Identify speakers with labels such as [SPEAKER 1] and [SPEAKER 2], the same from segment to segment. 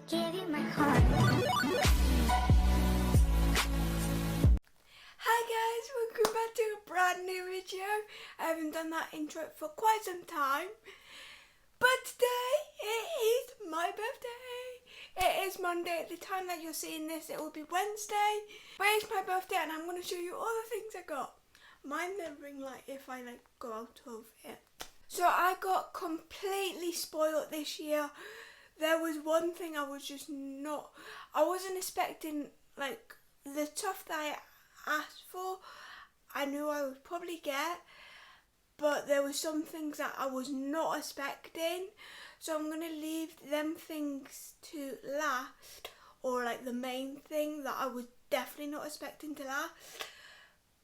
[SPEAKER 1] give you my heart.
[SPEAKER 2] Hi guys, welcome back to a brand new video. I haven't done that intro for quite some time, but today it is my birthday. It is Monday. At the time that you're seeing this, it will be Wednesday, but it's my birthday and I'm going to show you all the things I got. Mind the ring light if I go out of it. So I got completely spoiled this year. There was one thing I wasn't expecting, like the stuff that I asked for, I knew I would probably get, but there were some things that I was not expecting. So I'm going to leave them things to last, or like the main thing that I was definitely not expecting to last.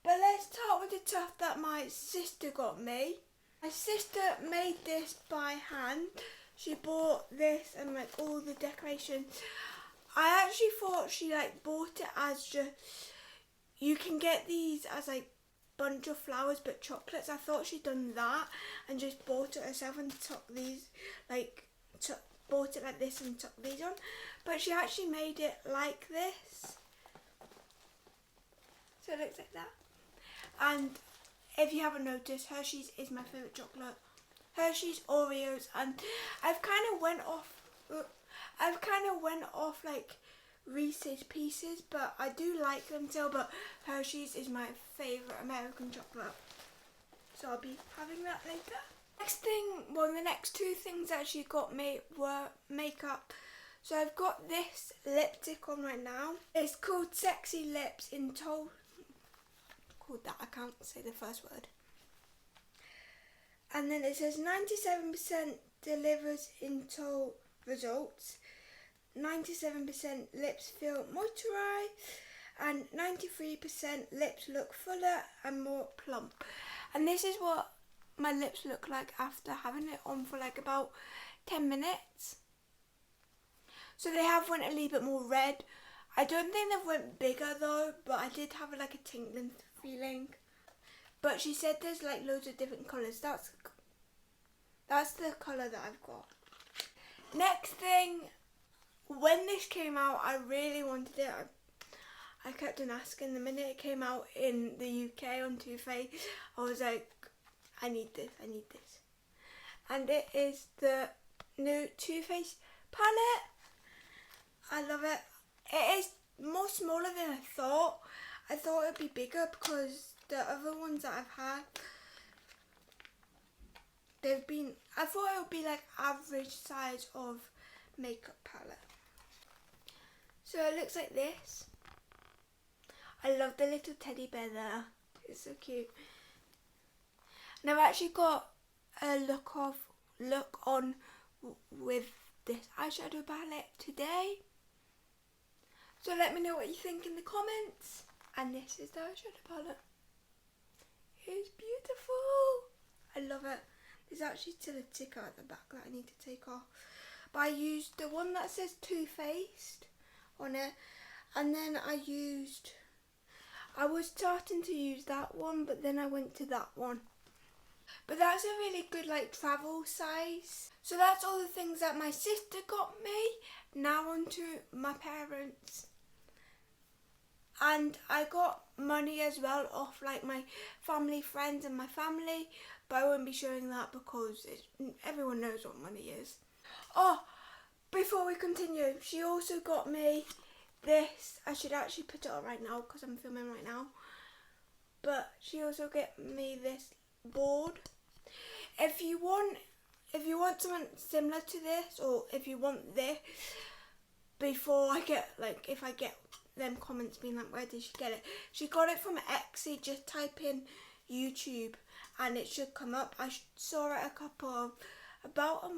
[SPEAKER 2] But let's start with the stuff that my sister got me. My sister made this by hand. She bought this and like all the decorations. I actually thought she bought it as just, you can get these as bunch of flowers but chocolates. I thought she'd done that and just bought it herself and tucked these, bought it like this and tucked these on. But she actually made it like this. So it looks like that. And if you haven't noticed, Hershey's is my favourite chocolate. Hershey's, Oreos, and I've kind of went off like Reese's Pieces, but I do like them still. But Hershey's is my favourite American chocolate, so I'll be having that later. The next two things that she got me were makeup. So I've got this lipstick on right now. It's called Sexy Lips in Told. Called that. I can't say the first word. And then it says 97% delivers into results, 97% lips feel moisturised, and 93% lips look fuller and more plump. And this is what my lips look like after having it on for about 10 minutes. So they have went a little bit more red. I don't think they've went bigger though, but I did have a tingling feeling. But she said there's loads of different colours. That's the colour that I've got. Next thing, when this came out, I really wanted it. I kept on asking. The minute it came out in the UK on Too Faced, I was like, I need this. And it is the new Too Faced palette. I love it. It is more smaller than I thought. I thought it would be bigger because the other ones that I've had, I thought it would be average size of makeup palette. So it looks like this. I love the little teddy bear there. It's so cute. And I've actually got a look on with this eyeshadow palette today. So let me know what you think in the comments. And this is the eyeshadow palette. It's beautiful. I love it. There's actually still a ticker at the back that I need to take off. But I used the one that says Too Faced on it. And then I was starting to use that one, but then I went to that one. But that's a really good travel size. So that's all the things that my sister got me. Now on to my parents. And I got money as well off my family, friends and my family, but I won't be showing that because everyone knows what money is. Oh, before we continue, she also got me this. I should actually put it on right now because I'm filming right now. But she also got me this board. If you want something similar to this, or if you want this, before I get if I get them comments being where did she get it? She got it from Etsy. Just type in YouTube and it should come up. I saw it about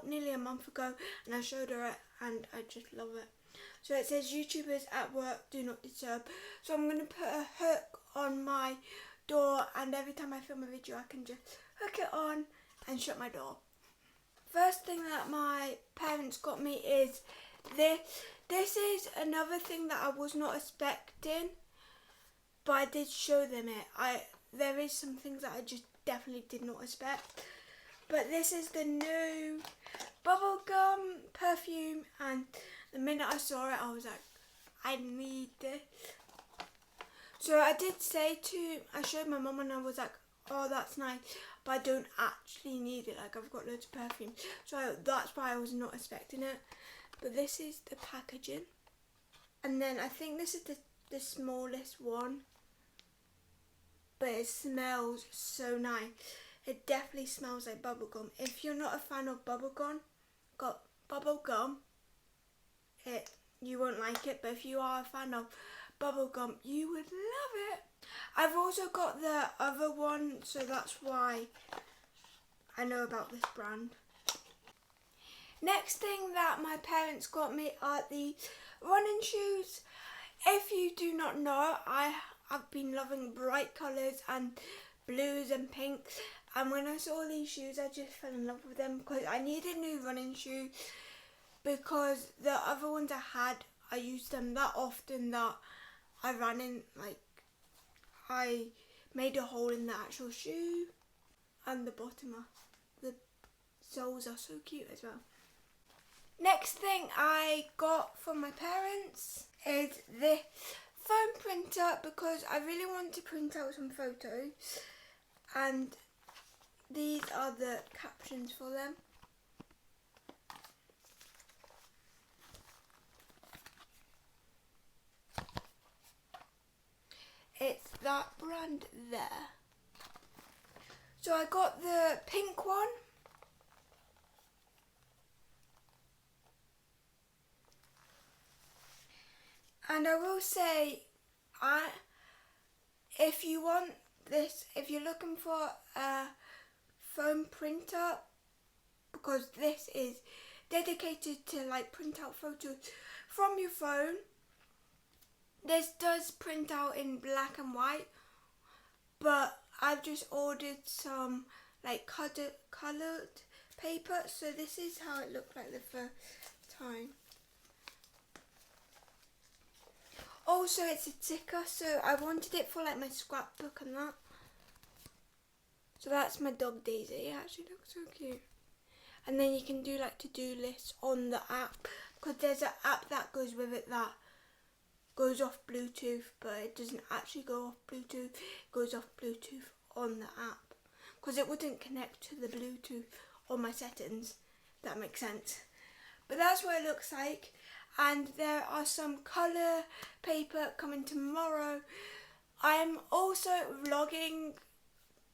[SPEAKER 2] nearly a month ago, and I showed her it and I just love it. So it says YouTubers at work do not disturb. So I'm going to put a hook on my door, and every time I film a video I can just hook it on and shut my door. First thing that my parents got me is this. This is another thing that I was not expecting, but I did show them it. There is some things that I just definitely did not expect. But this is the new bubblegum minute I saw it, I was like, I need this. So I showed my mum and I was like, oh, that's nice, but I don't actually need it. Like, I've got loads of perfume. So that's why I was not expecting it. But this is the packaging. And then I think this is the smallest one. But it smells so nice. It definitely smells like bubblegum. If you're not a fan of bubblegum, you won't like it. But if you are a fan of bubblegum, you would love it. I've also got the other one, so that's why I know about this brand. Next thing that my parents got me are the running shoes. If you do not know, I've been loving bright colours and blues and pinks, and when I saw these shoes I just fell in love with them because I needed new running shoes, because the other ones I used them that often that I ran in, like, I made a hole in the actual shoe, and the bottom of the soles are so cute as well. Next thing I got from my parents is this phone printer, because I really want to print out some photos, and these are the captions for them. It's that brand there. So I got the pink one. And I will say, if you want this, if you're looking for a phone printer, because this is dedicated to like print out photos from your phone. This does print out in black and white, but I've just ordered some like coloured paper, so this is how it looked like the first time. Also, it's a ticker, so I wanted it for like my scrapbook and that. So that's my dog Daisy. It actually looks so cute. And then you can do like to-do lists on the app, because there's an app that goes with it that goes off Bluetooth, but it doesn't actually go off Bluetooth. It goes off Bluetooth on the app, because it wouldn't connect to the Bluetooth on my settings. That makes sense. But that's what it looks like. And there are some colour paper coming tomorrow. I'm also vlogging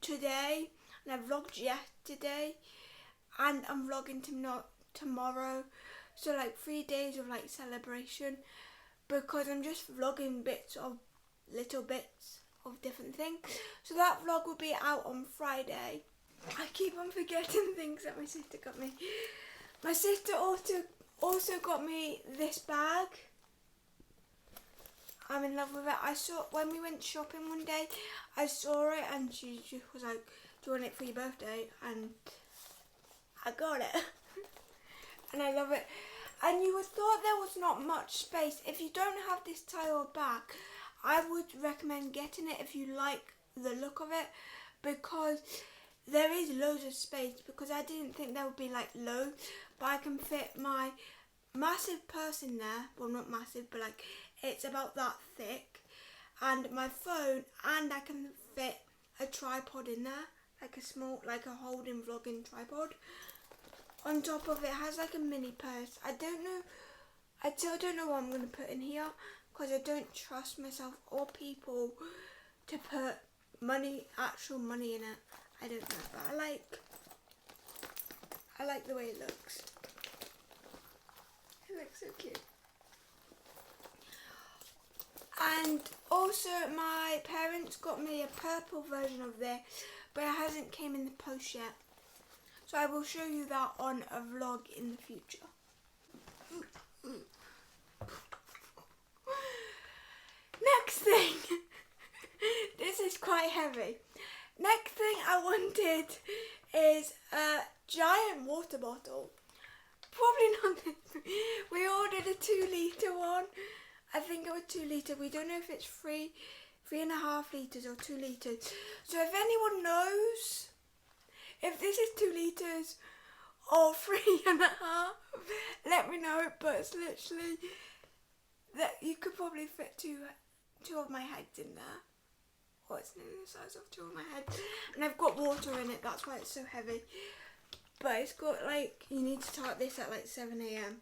[SPEAKER 2] today, and I vlogged yesterday, and I'm vlogging tomorrow. So like 3 days of like celebration, because I'm just vlogging little bits of different things. So that vlog will be out on Friday. I keep on forgetting things that my sister got me. My sister also got me this bag. I'm in love with it. I saw when we went shopping one day, I saw it and she just was like, do you want it for your birthday? And I got it. And I love it. And you would thought there was not much space. If you don't have this style bag, I would recommend getting it if you like the look of it, because there is loads of space, because I didn't think there would be like loads, but I can fit my massive purse in there. Well, not massive, but like it's about that thick, and my phone, and I can fit a tripod in there, like a small, like a holding vlogging tripod. On top of it has like a mini purse. I still don't know what I'm going to put in here, because I don't trust myself or people to put actual money in it. I don't know, but I like the way it looks. It looks so cute. And also my parents got me a purple version of this, but it hasn't came in the post yet. So I will show you that on a vlog in the future. Next thing, this is quite heavy. Next thing I wanted is a giant water bottle. Probably not this. We ordered a 2-litre one. I think it was 2 litre. We don't know if it's 3.5 litres or 2 litres. So if anyone knows if this is 2 litres or 3.5. Let me know, but it's literally that you could probably fit two of my heads in there. Or it's nearly the size of two of my heads. And I've got water in it, that's why it's so heavy. But it's got like, you need to start this at like 7 a.m.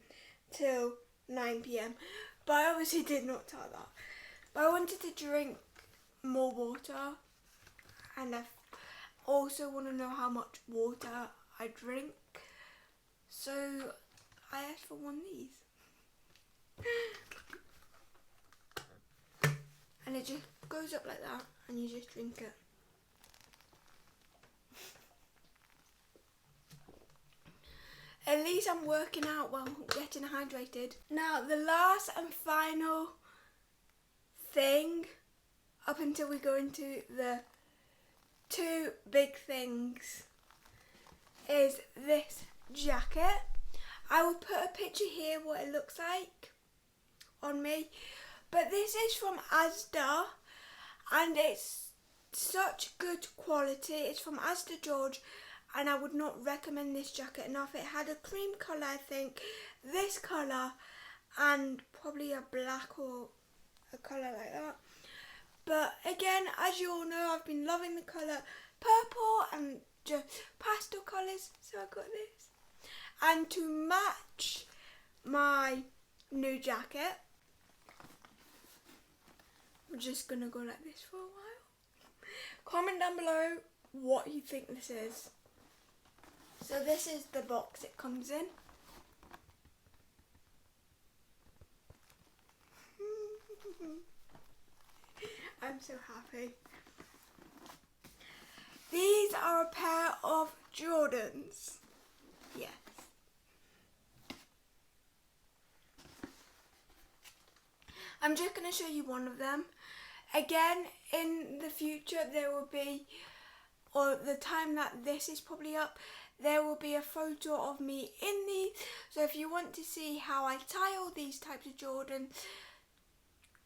[SPEAKER 2] till 9 p.m. But I obviously did not start that. But I wanted to drink more water. And I also want to know how much water I drink. So I asked for one of these. And it just goes up like that and you just drink it. At least I'm working out while getting hydrated. Now the last and final thing, up until we go into the two big things, is this jacket. I will put a picture here what it looks like on me. But this is from Asda and it's such good quality. It's from Asda George and I would not recommend this jacket enough. It had a cream colour, I think, this colour and probably a black or a colour like that. But again, as you all know, I've been loving the colour purple and just pastel colours, so I got this. And to match my new jacket, we're just gonna go like this for a while. Comment down below what you think this is. So this is the box it comes in. I'm so happy. These are a pair of Jordans. Yes. I'm just going to show you one of them. Again, in the future there will be, or the time that this is probably up, there will be a photo of me in these. So if you want to see how I tie all these types of Jordans,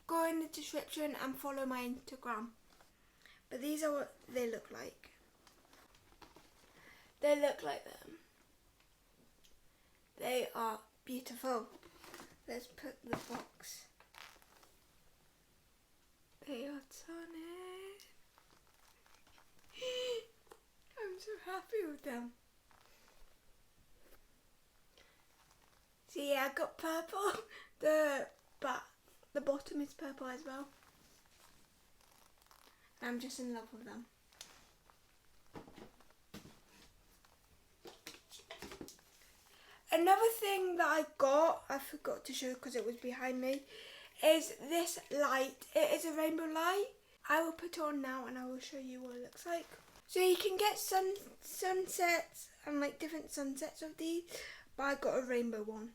[SPEAKER 2] go in the description and follow my Instagram. But these are what they look like. They look like them. They are beautiful. Let's put the box. They are stunning. I'm so happy with them. See, I got purple. The bottom is purple as well. I'm just in love with them. Another thing that I got, I forgot to show because it was behind me, is this light. It is a rainbow light. I will put it on now and I will show you what it looks like. So you can get sunsets and like different sunsets of these, but I got a rainbow one.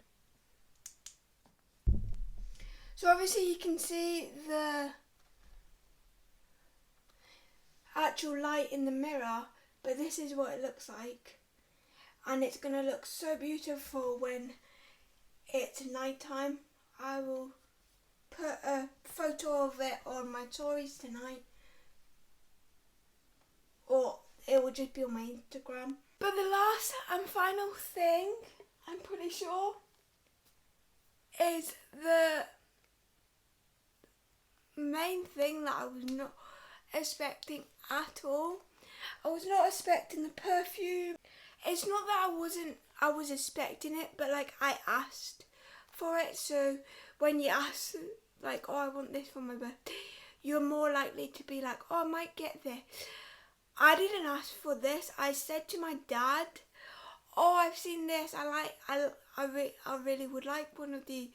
[SPEAKER 2] So obviously you can see the actual light in the mirror, but this is what it looks like. And it's going to look so beautiful when it's night time. I will put a photo of it on my stories tonight, or it will just be on my Instagram. But the last and final thing, I'm pretty sure, is the main thing that I was not expecting at all. I was not expecting the perfume. It's not that I was expecting it, but like I asked for it. So when you ask, like, oh, I want this for my birthday, you're more likely to be like, oh, I might get this. I didn't ask for this. I said to my dad, oh, I've seen this. I really would like one of these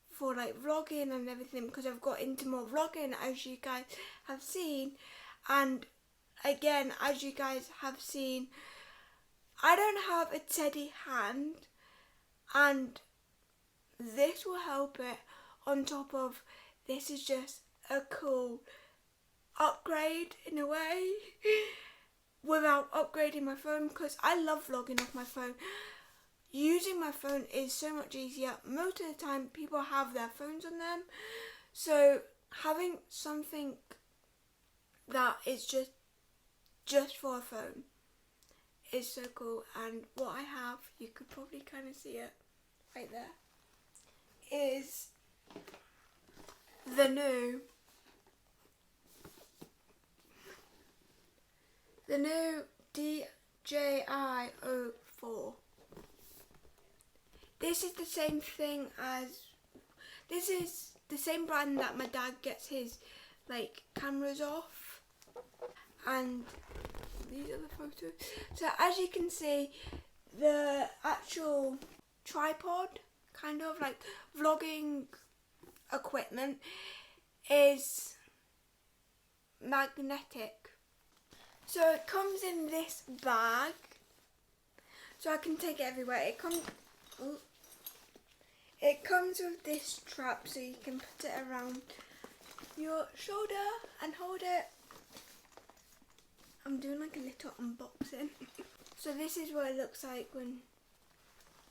[SPEAKER 2] for like vlogging and everything, because I've got into more vlogging, as you guys have seen. And again, as you guys have seen, I don't have a steady hand, and this will help it. On top of this is just a cool upgrade in a way without upgrading my phone, because I love vlogging off my phone. Using my phone is so much easier. Most of the time people have their phones on them, so having something that is just for a phone is so cool, and what I have, you could probably kind of see it right there, is the new DJI MO. This is the same thing as, this is the same brand that my dad gets his like cameras off, and these are the photos. So as you can see, the actual tripod, kind of like vlogging equipment, is magnetic. So it comes in this bag, so I can take it everywhere. It comes with this strap, so you can put it around your shoulder and hold it. I'm doing like a little unboxing. So this is what it looks like when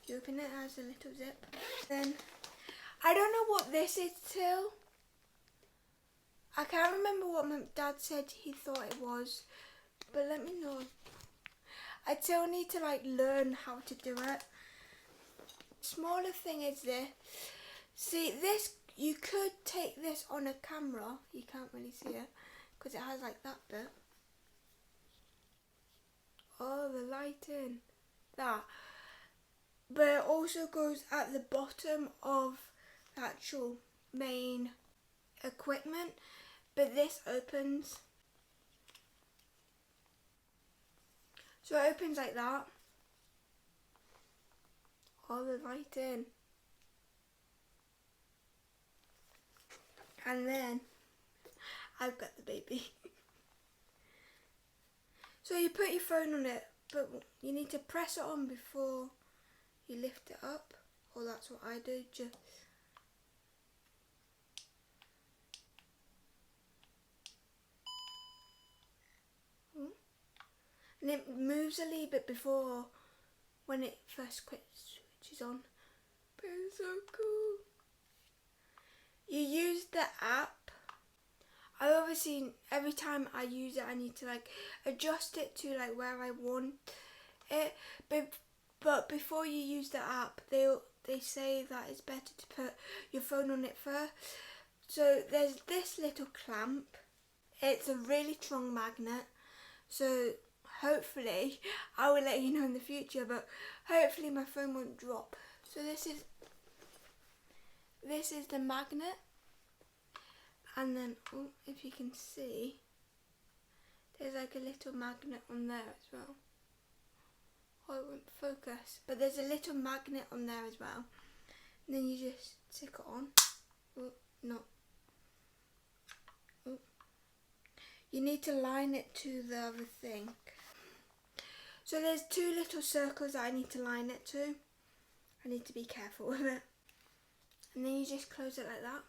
[SPEAKER 2] you open it. It has a little zip. Then I don't know what this is till. I can't remember what my dad said he thought it was, but let me know. I still need to like learn how to do it. Smaller thing is this. See this, you could take this on a camera. You can't really see it because it has like that bit. Oh, the lighting, that. But it also goes at the bottom of the actual main equipment. But this opens. So it opens like that. Oh, the lighting. And then I've got the baby. So you put your phone on it, but you need to press it on before you lift it up. Or that's what I do. Just and it moves a little bit before when it first switches on. But it's so cool. You use the app. I obviously, every time I use it, I need to like adjust it to like where I want it. But before you use the app, they say that it's better to put your phone on it first. So there's this little clamp. It's a really strong magnet. So hopefully, I will let you know in the future, but hopefully my phone won't drop. So this is the magnet, and then if you can see, there's like a little magnet on there as well. Oh, it won't focus, but there's a little magnet on there as well. And then you just stick it on. Oh, no. Oh. You need to line it to the other thing. So there's two little circles that I need to line it to. I need to be careful with it. And then you just close it like that.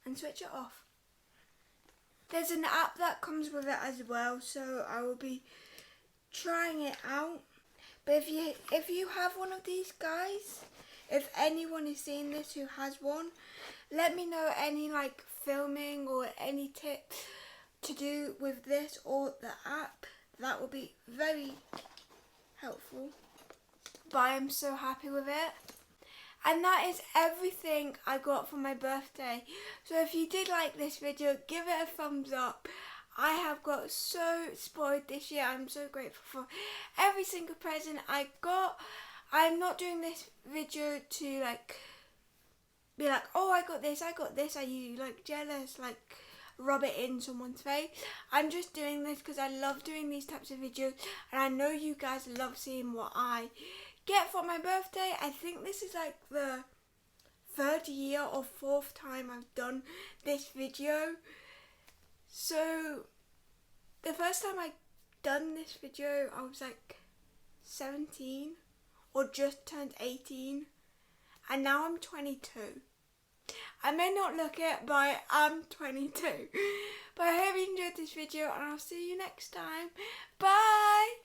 [SPEAKER 2] And switch it off. There's an app that comes with it as well, so I will be trying it out. But if you have one of these guys, if anyone is seeing this who has one, let me know any like filming or any tips to do with this or the app. That will be very helpful. But I am so happy with it. And that is everything I got for my birthday. So if you did like this video, give it a thumbs up. I have got so spoiled this year. I'm so grateful for every single present I got. I'm not doing this video to like be like, oh, I got this. Are you like jealous? Like rub it in someone's face. I'm just doing this because I love doing these types of videos, and I know you guys love seeing what I get for my birthday. I think this is like the third year or fourth time I've done this video. So the first time I done this video, I was like 17 or just turned 18, and now I'm 22. I may not look it, but I'm 22. But I hope you enjoyed this video, and I'll see you next time. Bye!